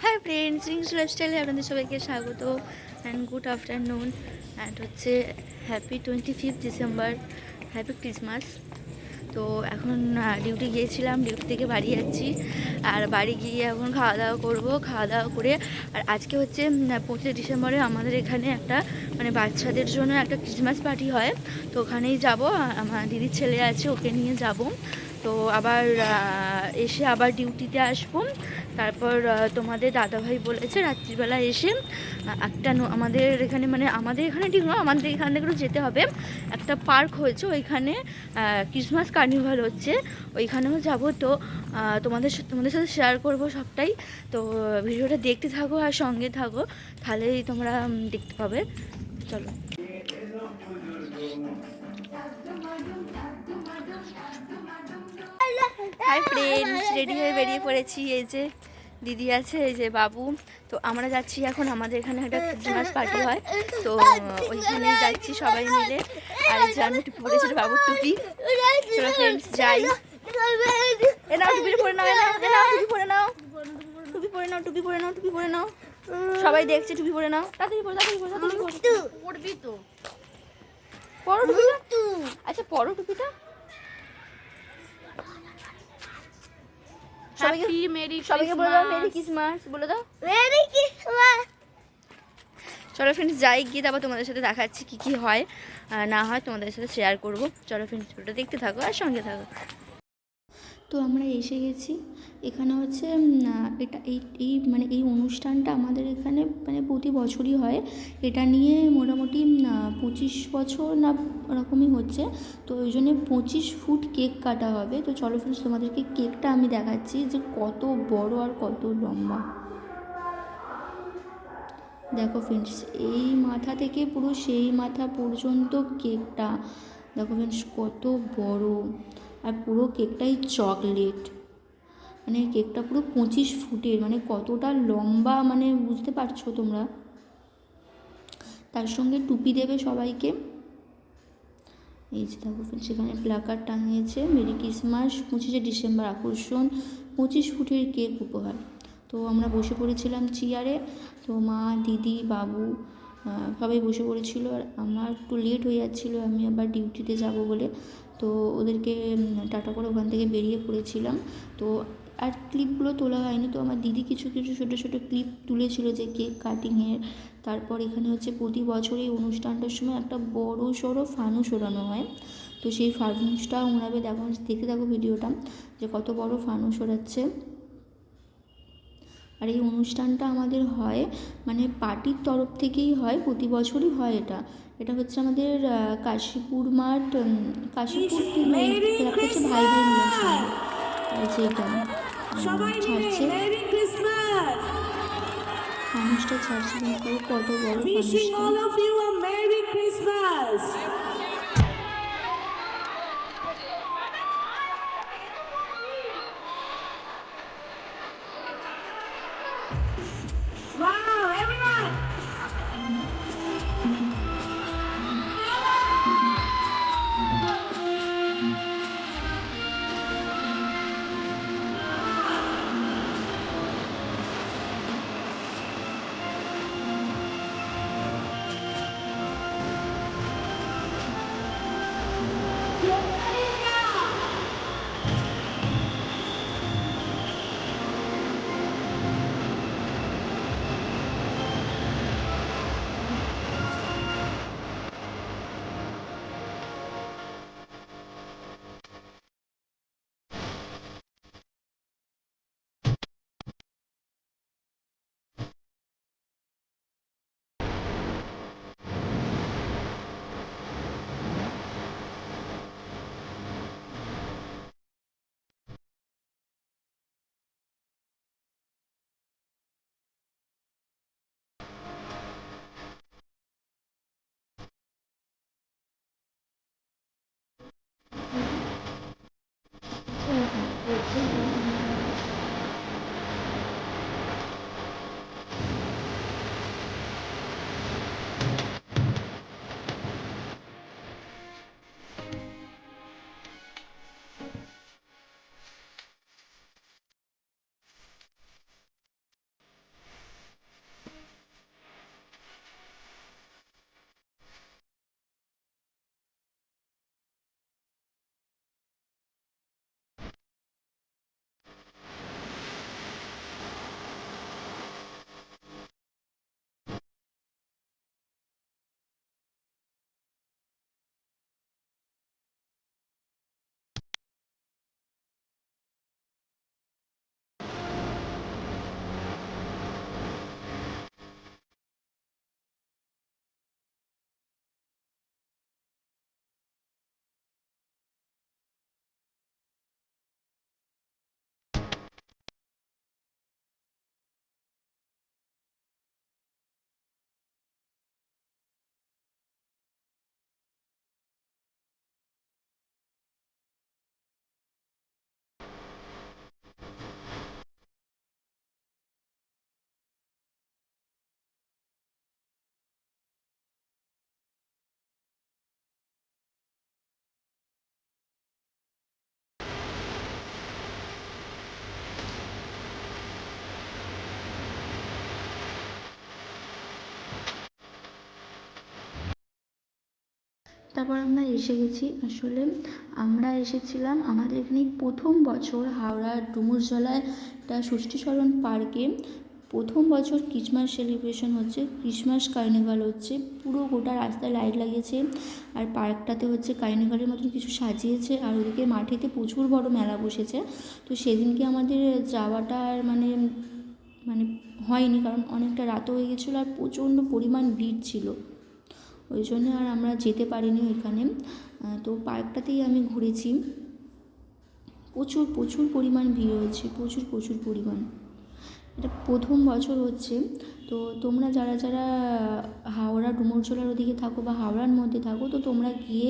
Hi friends, Rings লাইফস্টাইলে আপনাদের সবাইকে স্বাগত অ্যান্ড গুড আফটারনুন অ্যান্ড হচ্ছে হ্যাপি 25 ডিসেম্বর, হ্যাপি ক্রিসমাস। তো এখন ডিউটি গিয়েছিলাম, ডিউটি থেকে বাড়ি যাচ্ছি। আর বাড়ি গিয়ে এখন খাওয়া দাওয়া করবো, খাওয়া দাওয়া করে আর আজকে হচ্ছে 25 ডিসেম্বরে আমাদের এখানে একটা মানে বাচ্চাদের জন্য একটা ক্রিসমাস পার্টি হয়। তো ওখানেই যাব, আমার দিদির ছেলে আছে, ওকে নিয়ে যাব। তো আবার এসে আবার ডিউটিতে আসবো। তারপর তোমাদের দাদাভাই বলেছে রাত্রিবেলা এসে একটা আমাদের এখানে মানে আমাদের এখানে ঠিক নয়, আমাদের এখান থেকে যেতে হবে। একটা পার্ক হয়েছে, ওইখানে ক্রিসমাস কার্নিভাল হচ্ছে, ওইখানেও যাব। তো তোমাদের সাথে শেয়ার করব সবটাই। তো ভিডিওটা দেখতে থাকো আর সঙ্গে থাকো, তাহলেই তোমরা দেখতে পাবে। চলো। হাই ফ্রেন্ডস, রেডি হয়ে বেরিয়ে পড়েছি। এই যে দিদি আছে, এই যে বাবু। তো আমরা যাচ্ছি এখন, আমাদের এখানে একটা ক্রিসমাস পার্টি হয়, তো ওইখানে যাচ্ছি সবাই মিলে। আর এই যে আমি টুপি পরেছি, বাবুর টুপি। চলো ফ্রেন্ডস যাই। এ নাও টুপি পরে নাও, টুপি পরে নাও, টুপি পরে নাও, টুপি পরে নাও, টুপি পরে নাও। সবাই দেখছে, টুপি পরে নাও, তাড়াতাড়ি পরে, তাড়াতাড়ি পরে, তাড়াতাড়ি পরবি তো। পরো টুপিটা, আচ্ছা পরো টুপিটা। সবাইকে বলে দাও মেরি ক্রিসমাস, বলে দাও মেরি ক্রিসমাস। চলো ফ্রেন্ডস যাই, গিয়ে তারপর তোমাদের সাথে দেখাচ্ছি কি কি হয় না হয়, তোমাদের সাথে শেয়ার করবো। চলো ফ্রেন্ডস ভিডিওটা দেখতে থাকো আর সঙ্গে থাকো। তো আমরা এসে গেছি, এখানে হচ্ছে এটা এই মানে এই অনুষ্ঠানটা আমাদের এখানে মানে প্রতি বছরই হয়। এটা নিয়ে মোটামুটি 25 বছর না ওরকমই হচ্ছে। তো ওই জন্য 25 ফুট কেক কাটা হবে। তো চলো ফ্রেন্ডস তোমাদেরকে কেকটা আমি দেখাচ্ছি যে কত বড় আর কত লম্বা। দেখো ফ্রেন্ডস, এই মাথা থেকে পুরো সেই মাথা পর্যন্ত কেকটা দেখো ফ্রেন্ডস কত বড়। আর পুরো কেকটাই চকলেট, মানে কেকটা পুরো 25 ফুটের, মানে কতটা লম্বা মানে বুঝতে পারছো তোমরা। তার সঙ্গে টুপি দেবে সবাইকে। এই যে দেখো ফ্রেন্ডস সেখানে প্ল্যাকার্ড টাঙিয়েছে, মেরি ক্রিসমাস 25 ডিসেম্বর আকর্ষণ 25 ফুটের কেক উপহার। তো আমরা বসে পড়েছিলাম চেয়ারে, তো মা দিদি বাবু সবাই বসে পড়েছিল। আর আমার একটু লেট হয়ে যাচ্ছিলো, আমি আবার ডিউটিতে যাব বলে, তো ওদেরকে টাটা করে ওখান থেকে বেরিয়ে পড়েছিলাম। তো আর ক্লিপগুলো তোলা হয়নি, তো আমার দিদি কিছু কিছু ছোটো ছোটো ক্লিপ তুলেছিল যে কেক কাটিংয়ের। তারপর এখানে হচ্ছে প্রতি বছর এই অনুষ্ঠানটার সময় একটা বড় সড়ো ফানুস ওড়ানো হয়। তো সেই ফানুসটা ওড়াবে, দেখতে থাকো ভিডিওটা যে কত বড় ফানুস ওড়াচ্ছে। আর এই অনুষ্ঠানটা আমাদের হয় মানে পার্টির তরফ থেকেই হয়, প্রতি বছরই হয়। এটা হচ্ছে আমাদের কাশীপুর মাঠ, কাশীপুর হচ্ছে ভাই ভাই মিলন সংঘ, যেটা ছাড়ছে মানুষটা ছাড়ছে, কত বড় মানুষটা। তারপর আমরা এসে গেছি। আসলে আমরা এসেছিলাম আমাদের এখানে প্রথম বছর হাওড়া ডুমুরজলায় একটা ষষ্ঠীচরণ পার্কে প্রথম বছর ক্রিসমাস সেলিব্রেশন হচ্ছে, ক্রিসমাস কার্নিভাল হচ্ছে। পুরো গোটা রাস্তায় লাইট লাগিয়েছে, আর পার্কটাতে হচ্ছে কার্নিভালের মতন কিছু সাজিয়েছে, আর ওদিকে মাঠেতে প্রচুর বড় মেলা বসেছে। তো সেদিনকে আমাদের যাওয়াটা আর মানে মানে হয়নি, কারণ অনেকটা রাতও হয়ে গেছিলো আর প্রচণ্ড পরিমাণ ভিড় ছিল, ওই জন্য আর আমরা যেতে পারিনি ওইখানে। তো পার্কটাতেই আমি ঘুরেছি। প্রচুর প্রচুর পরিমাণ ভিড় হয়েছে, প্রচুর প্রচুর পরিমাণ। এটা প্রথম বছর হচ্ছে। তো তোমরা যারা যারা হাওড়া ডুমুরজলার ওদিকে থাকো বা হাওড়ার মধ্যে থাকো, তো তোমরা গিয়ে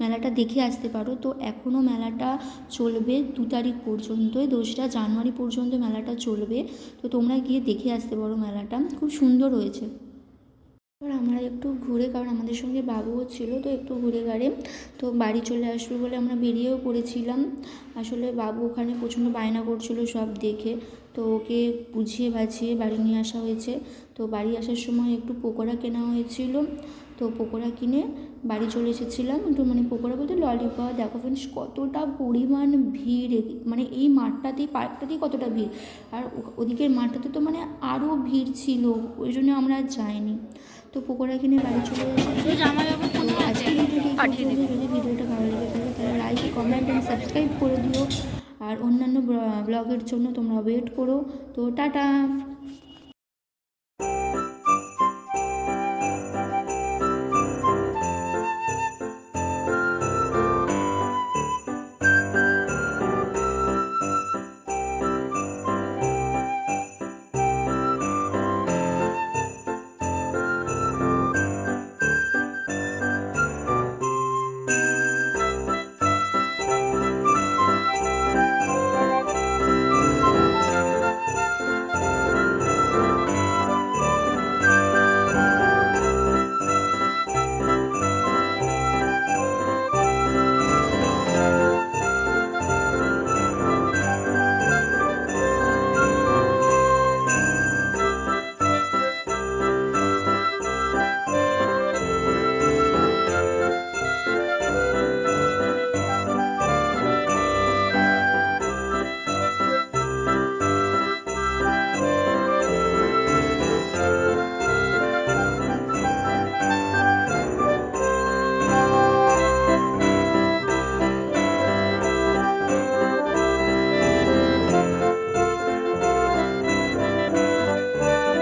মেলাটা দেখে আসতে পারো। তো এখনও মেলাটা চলবে 2 তারিখ পর্যন্ত, 2রা জানুয়ারি পর্যন্ত মেলাটা চলবে। তো তোমরা গিয়ে দেখে আসতে পারো, মেলাটা খুব সুন্দর হয়েছে। এবার আমরা একটু ঘুরে, কারণ আমাদের সঙ্গে বাবুও ছিল, তো একটু ঘুরে গাড়ে তো বাড়ি চলে আসবো বলে আমরা বেরিয়েও পড়েছিলাম। আসলে বাবু ওখানে প্রচণ্ড বায়না করছিল সব দেখে, তো ওকে বুঝিয়ে বাঝিয়ে বাড়ি নিয়ে আসা হয়েছে। তো বাড়ি আসার সময় একটু পকোড়া কেনা হয়েছিল, তো পকোড়া কিনে বাড়ি চলে এসেছিলাম। একটু মানে পকোড়া বলতে ললিপপ। দেখো ফ্রেন্ডস কতটা পরিমাণ ভিড়, মানে এই মাঠটাতেই পার্কটাতেই কতটা ভিড়, আর ওদিকের মাঠটাতে তো মানে আরও ভিড় ছিল, ওই জন্য আমরা আর যাইনি। তো পকোড়া কিনে বাড়ি চলে এসেছি। তো আজকে ভিডিওটি যদি ভিডিওটা ভালো লেগে থাকে তাহলে লাইক, কমেন্ট অ্যান্ড সাবস্ক্রাইব করে দিও, আর অন্যান্য ব্লগের জন্য তোমরা ওয়েট করো। তো টাটা।